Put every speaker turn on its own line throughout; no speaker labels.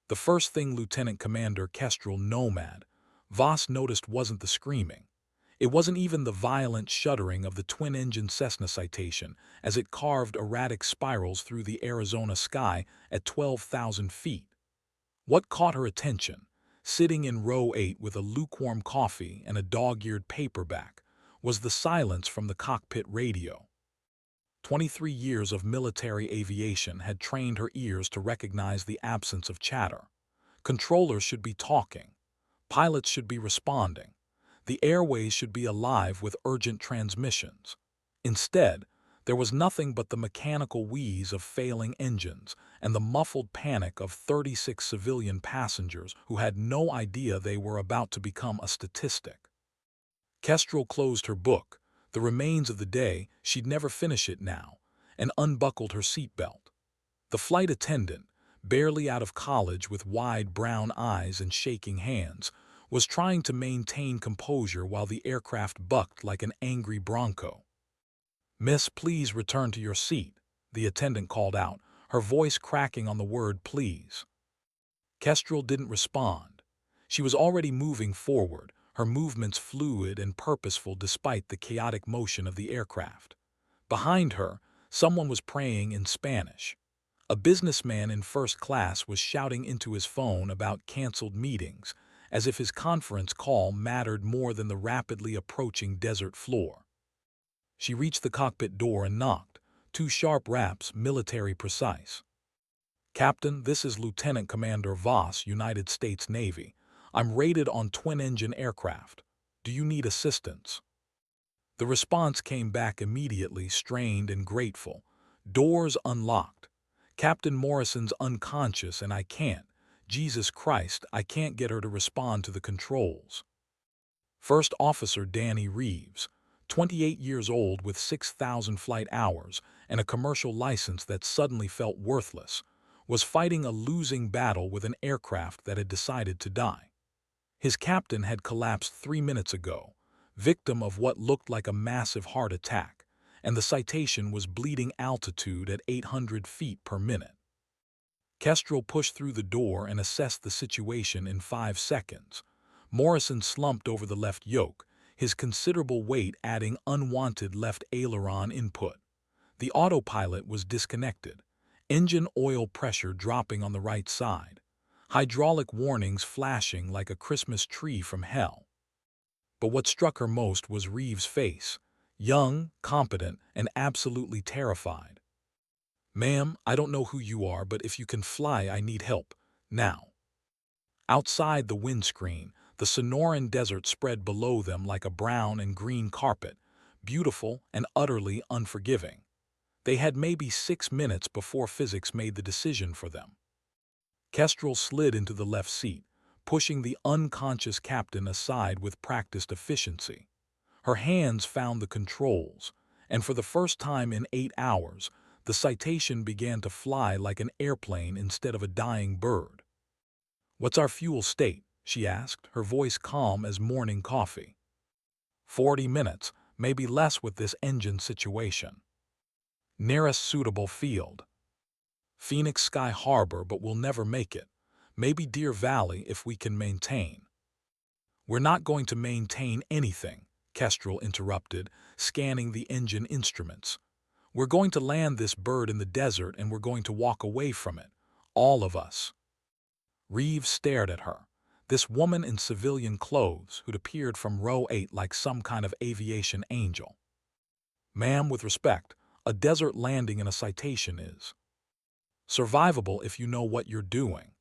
The first thing Lieutenant Commander Kestrel Nomad Voss noticed wasn't the screaming. It wasn't even the violent shuddering of the twin-engine Cessna citation as it carved erratic spirals through the Arizona sky at 12,000 feet. What caught her attention, sitting in row 8 with a lukewarm coffee and a dog-eared paperback, was the silence from the cockpit radio. 23 years of military aviation had trained her ears to recognize the absence of chatter. Controllers should be talking. Pilots should be responding. The airways should be alive with urgent transmissions. Instead, there was nothing but the mechanical wheeze of failing engines and the muffled panic of 36 civilian passengers who had no idea they were about to become a statistic. Kestrel closed her book, the remains of the day, she'd never finish it now, and unbuckled her seatbelt. The flight attendant, barely out of college with wide brown eyes and shaking hands, was trying to maintain composure while the aircraft bucked like an angry bronco. "Miss, please return to your seat," the attendant called out, her voice cracking on the word please. Kestrel didn't respond. She was already moving forward, her movements fluid and purposeful despite the chaotic motion of the aircraft. Behind her, someone was praying in Spanish. A businessman in first class was shouting into his phone about canceled meetings, as if his conference call mattered more than the rapidly approaching desert floor. She reached the cockpit door and knocked, two sharp raps, military precise. "Captain, this is Lieutenant Commander Voss, United States Navy. I'm rated on twin-engine aircraft. Do you need assistance?" The response came back immediately, strained and grateful. "Doors unlocked. Captain Morrison's unconscious and I can't. Jesus Christ, I can't get her to respond to the controls." First Officer Danny Reeves, 28 years old with 6,000 flight hours and a commercial license that suddenly felt worthless, was fighting a losing battle with an aircraft that had decided to die. His captain had collapsed 3 minutes ago, victim of what looked like a massive heart attack, and the citation was bleeding altitude at 800 feet per minute. Kestrel pushed through the door and assessed the situation in 5 seconds. Morrison slumped over the left yoke, his considerable weight adding unwanted left aileron input. The autopilot was disconnected, engine oil pressure dropping on the right side, hydraulic warnings flashing like a Christmas tree from hell. But what struck her most was Reeves' face, young, competent, and absolutely terrified. "Ma'am, I don't know who you are, but if you can fly, I need help. Now." Outside the windscreen, the Sonoran Desert spread below them like a brown and green carpet, beautiful and utterly unforgiving. They had maybe 6 minutes before physics made the decision for them. Kestrel slid into the left seat, pushing the unconscious captain aside with practiced efficiency. Her hands found the controls, and for the first time in 8 hours, the citation began to fly like an airplane instead of a dying bird. "What's our fuel state?" she asked, her voice calm as morning coffee. 40 minutes, maybe less with this engine situation. "Nearest suitable field. Phoenix Sky Harbor, but we'll never make it. Maybe Deer Valley if we can maintain." "We're not going to maintain anything," Kestrel interrupted, scanning the engine instruments. "We're going to land this bird in the desert and we're going to walk away from it. All of us." Reeves stared at her, this woman in civilian clothes who'd appeared from row 8 like some kind of aviation angel. "Ma'am, with respect, a desert landing in a citation is survivable if you know what you're doing."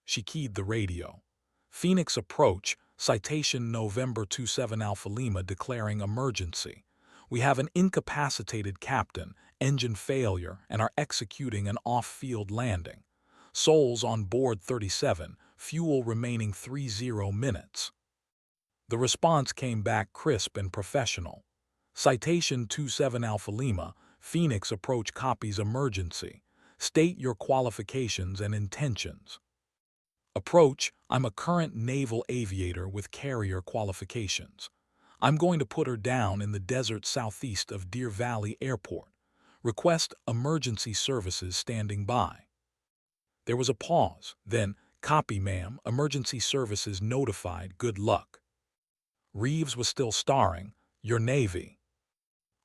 She keyed the radio. "Phoenix approach, citation November 27 Alpha Lima declaring emergency. We have an incapacitated captain, engine failure, and are executing an off-field landing. Souls on board 37, fuel remaining 30 minutes." The response came back crisp and professional. "Citation 27 Alpha Lima, Phoenix approach copies emergency. State your qualifications and intentions." "Approach, I'm a current naval aviator with carrier qualifications. I'm going to put her down in the desert southeast of Deer Valley Airport. Request emergency services standing by." There was a pause, then, Copy, ma'am. Emergency services notified. Good luck. Reeves was still starring. Your Navy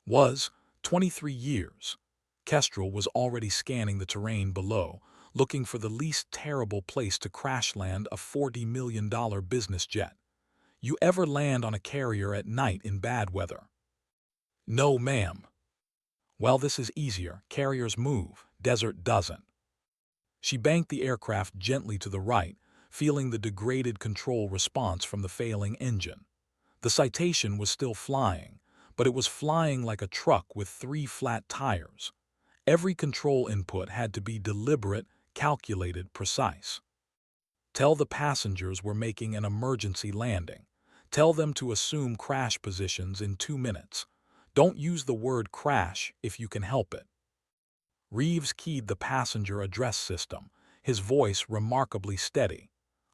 was 23 years. Kestrel was already scanning the terrain below, looking for the least terrible place to crash land a $40 million business jet. You ever land on a carrier at night in bad weather? No, ma'am. Well, this is easier. Carriers move, desert doesn't. She banked the aircraft gently to the right, feeling the degraded control response from the failing engine. The Citation was still flying, but it was flying like a truck with 3 flat tires. Every control input had to be deliberate, calculated, precise. Tell the passengers we're making an emergency landing. Tell them to assume crash positions in 2 minutes. Don't use the word crash if you can help it. Reeves keyed the passenger address system, his voice remarkably steady.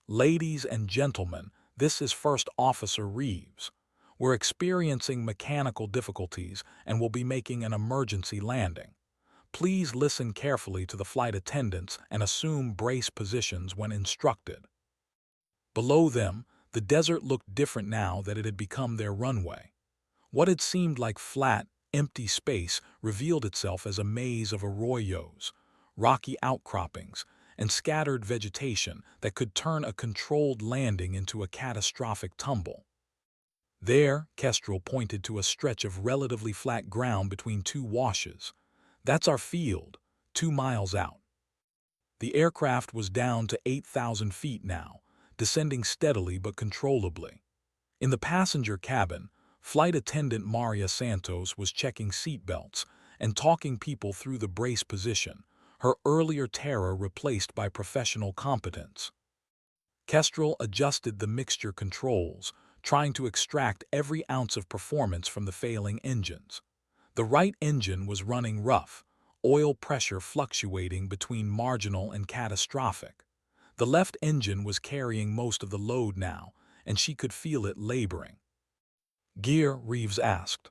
Ladies and gentlemen, this is First Officer Reeves. We're experiencing mechanical difficulties and will be making an emergency landing. Please listen carefully to the flight attendants and assume brace positions when instructed. Below them, the desert looked different now that it had become their runway. What had seemed like flat, empty space revealed itself as a maze of arroyos, rocky outcroppings, and scattered vegetation that could turn a controlled landing into a catastrophic tumble. There, Kestrel pointed to a stretch of relatively flat ground between 2 washes. That's our field, 2 miles out. The aircraft was down to 8,000 feet now, descending steadily but controllably. In the passenger cabin, Flight Attendant Maria Santos was checking seatbelts and talking people through the brace position, her earlier terror replaced by professional competence. Kestrel adjusted the mixture controls, trying to extract every ounce of performance from the failing engines. The right engine was running rough, oil pressure fluctuating between marginal and catastrophic. The left engine was carrying most of the load now, and she could feel it laboring. Gear, Reeves asked.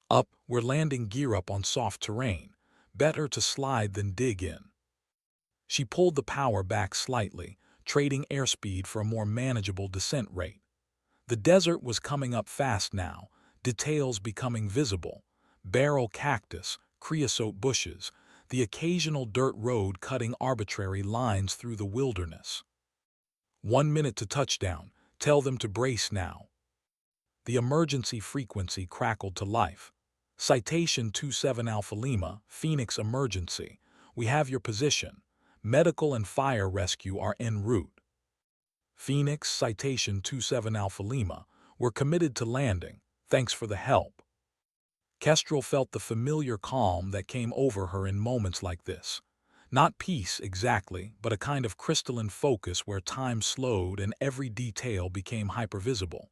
Up, we're landing gear up on soft terrain. Better to slide than dig in. She pulled the power back slightly, trading airspeed for a more manageable descent rate. The desert was coming up fast now, details becoming visible. Barrel cactus, creosote bushes, the occasional dirt road cutting arbitrary lines through the wilderness. 1 minute to touchdown. Tell them to brace now. The emergency frequency crackled to life. Citation 27 Alpha Lima, Phoenix emergency. We have your position. Medical and fire rescue are en route. Phoenix, Citation 27 Alpha Lima. We're committed to landing. Thanks for the help. Kestrel felt the familiar calm that came over her in moments like this. Not peace exactly, but a kind of crystalline focus where time slowed and every detail became hypervisible.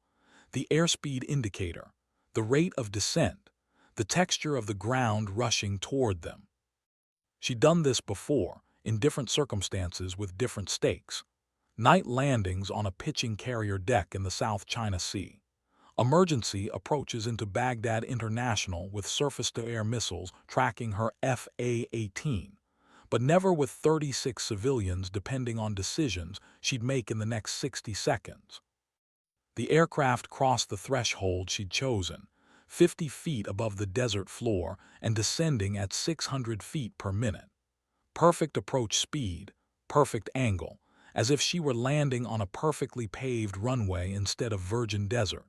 The airspeed indicator, the rate of descent, the texture of the ground rushing toward them. She'd done this before, in different circumstances with different stakes. Night landings on a pitching carrier deck in the South China Sea. Emergency approaches into Baghdad International with surface-to-air missiles tracking her FA-18, but never with 36 civilians depending on decisions she'd make in the next 60 seconds. The aircraft crossed the threshold she'd chosen, 50 feet above the desert floor and descending at 600 feet per minute. Perfect approach speed, perfect angle, as if she were landing on a perfectly paved runway instead of virgin desert.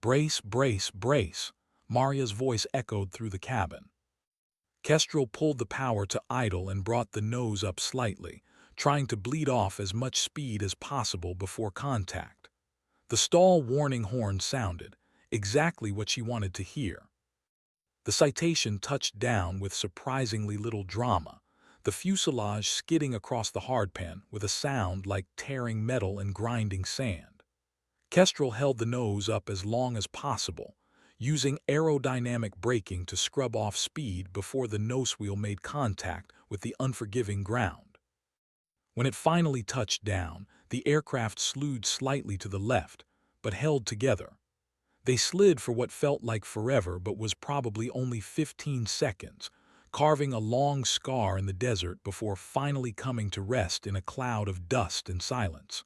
Brace, brace, brace, Maria's voice echoed through the cabin. Kestrel pulled the power to idle and brought the nose up slightly, trying to bleed off as much speed as possible before contact. The stall warning horn sounded, exactly what she wanted to hear. The Citation touched down with surprisingly little drama, the fuselage skidding across the hardpan with a sound like tearing metal and grinding sand. Kestrel held the nose up as long as possible, using aerodynamic braking to scrub off speed before the nosewheel made contact with the unforgiving ground. When it finally touched down, the aircraft slewed slightly to the left, but held together. They slid for what felt like forever but was probably only 15 seconds, carving a long scar in the desert before finally coming to rest in a cloud of dust and silence.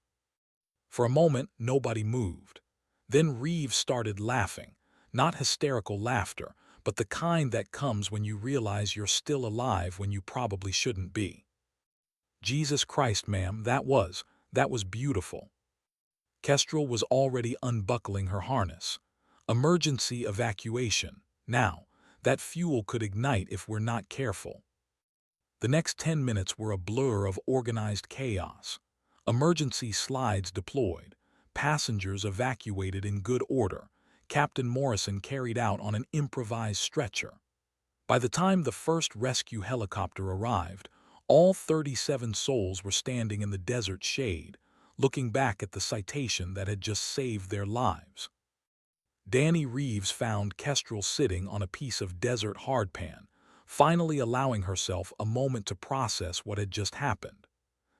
For a moment, nobody moved. Then Reeves started laughing, not hysterical laughter, but the kind that comes when you realize you're still alive when you probably shouldn't be. Jesus Christ, ma'am, that was beautiful. Kestrel was already unbuckling her harness. Emergency evacuation. Now, that fuel could ignite if we're not careful. The next 10 minutes were a blur of organized chaos. Emergency slides deployed, passengers evacuated in good order, Captain Morrison carried out on an improvised stretcher. By the time the first rescue helicopter arrived, all 37 souls were standing in the desert shade, looking back at the citation that had just saved their lives. Danny Reeves found Kestrel sitting on a piece of desert hardpan, finally allowing herself a moment to process what had just happened.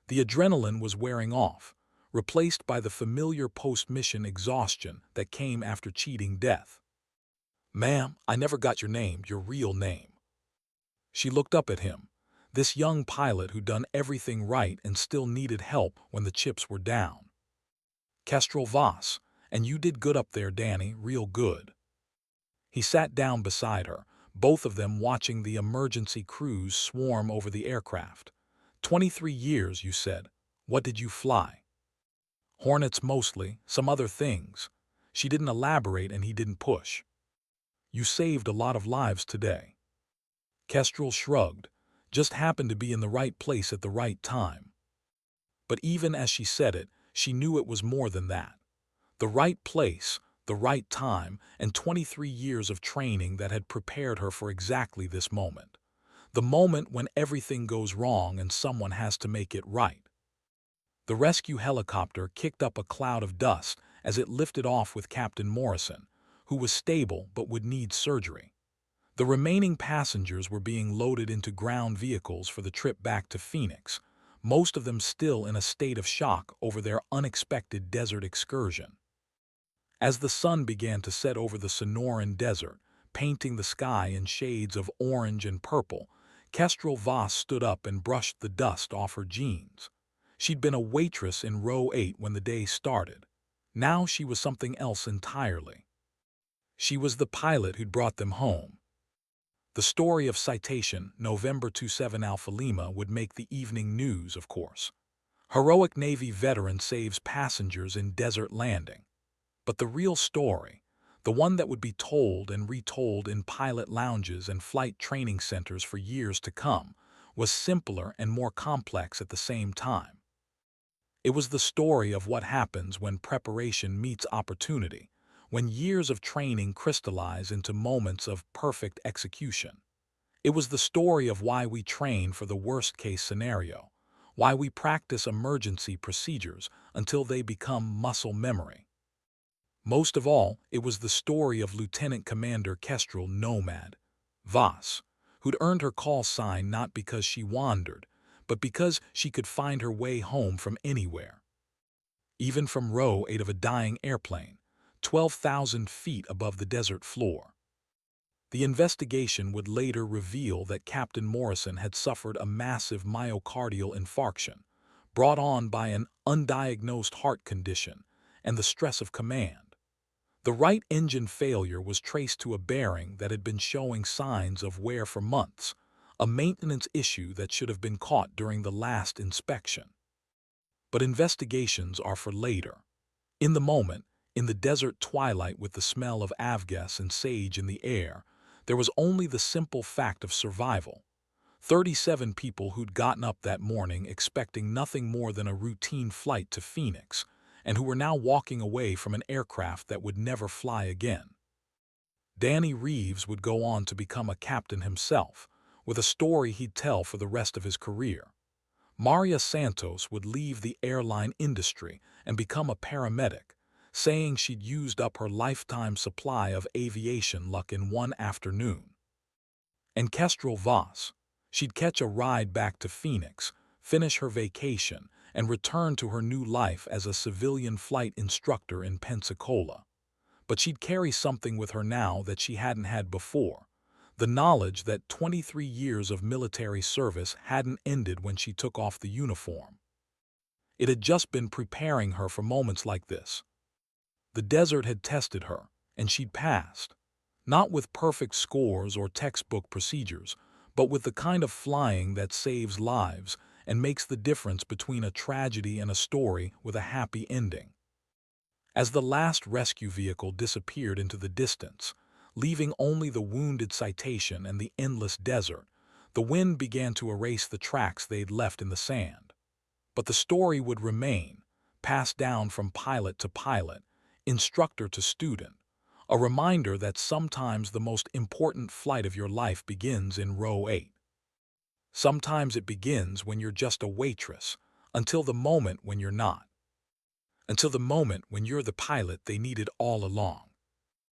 The adrenaline was wearing off, replaced by the familiar post-mission exhaustion that came after cheating death. "Ma'am, I never got your real name." She looked up at him, this young pilot who'd done everything right and still needed help when the chips were down. "Kestrel Voss, and you did good up there, Danny, real good." He sat down beside her, both of them watching the emergency crews swarm over the aircraft. 23 years, you said. What did you fly?" "Hornets mostly, some other things." She didn't elaborate and he didn't push. "You saved a lot of lives today." Kestrel shrugged, just happened to be in the right place at the right time. But even as she said it, she knew it was more than that. The right place, the right time, and 23 years of training that had prepared her for exactly this moment. The moment when everything goes wrong and someone has to make it right. The rescue helicopter kicked up a cloud of dust as it lifted off with Captain Morrison, who was stable but would need surgery. The remaining passengers were being loaded into ground vehicles for the trip back to Phoenix, most of them still in a state of shock over their unexpected desert excursion. As the sun began to set over the Sonoran Desert, painting the sky in shades of orange and purple, Kestrel Voss stood up and brushed the dust off her jeans. She'd been a waitress in row 8 when the day started. Now she was something else entirely. She was the pilot who'd brought them home. The story of citation, November 27 Alpha Lima, would make the evening news, of course. Heroic Navy veteran saves passengers in desert landing. But the real story, the one that would be told and retold in pilot lounges and flight training centers for years to come, was simpler and more complex at the same time. It was the story of what happens when preparation meets opportunity, when years of training crystallize into moments of perfect execution. It was the story of why we train for the worst-case scenario, why we practice emergency procedures until they become muscle memory. Most of all, it was the story of Lieutenant Commander Kestrel Nomad Voss, who'd earned her call sign not because she wandered, but because she could find her way home from anywhere. Even from row 8 of a dying airplane, 12,000 feet above the desert floor. The investigation would later reveal that Captain Morrison had suffered a massive myocardial infarction, brought on by an undiagnosed heart condition and the stress of command. The right engine failure was traced to a bearing that had been showing signs of wear for months, a maintenance issue that should have been caught during the last inspection. But investigations are for later. In the moment, in the desert twilight with the smell of avgas and sage in the air, there was only the simple fact of survival. 37 people who'd gotten up that morning expecting nothing more than a routine flight to Phoenix, and who were now walking away from an aircraft that would never fly again. Danny Reeves would go on to become a captain himself, with a story he'd tell for the rest of his career. Maria Santos would leave the airline industry and become a paramedic, saying she'd used up her lifetime supply of aviation luck in one afternoon. And Kestrel Voss, she'd catch a ride back to Phoenix, finish her vacation, and return to her new life as a civilian flight instructor in Pensacola. But she'd carry something with her now that she hadn't had before, The knowledge that 23 years of military service hadn't ended when she took off the uniform. It had just been preparing her for moments like this. The desert had tested her, and she'd passed. Not with perfect scores or textbook procedures, but with the kind of flying that saves lives and makes the difference between a tragedy and a story with a happy ending. As the last rescue vehicle disappeared into the distance, leaving only the wounded citation and the endless desert, the wind began to erase the tracks they'd left in the sand. But the story would remain, passed down from pilot to pilot, instructor to student, a reminder that sometimes the most important flight of your life begins in row 8. Sometimes it begins when you're just a waitress, until the moment when you're not. Until the moment when you're the pilot they needed all along.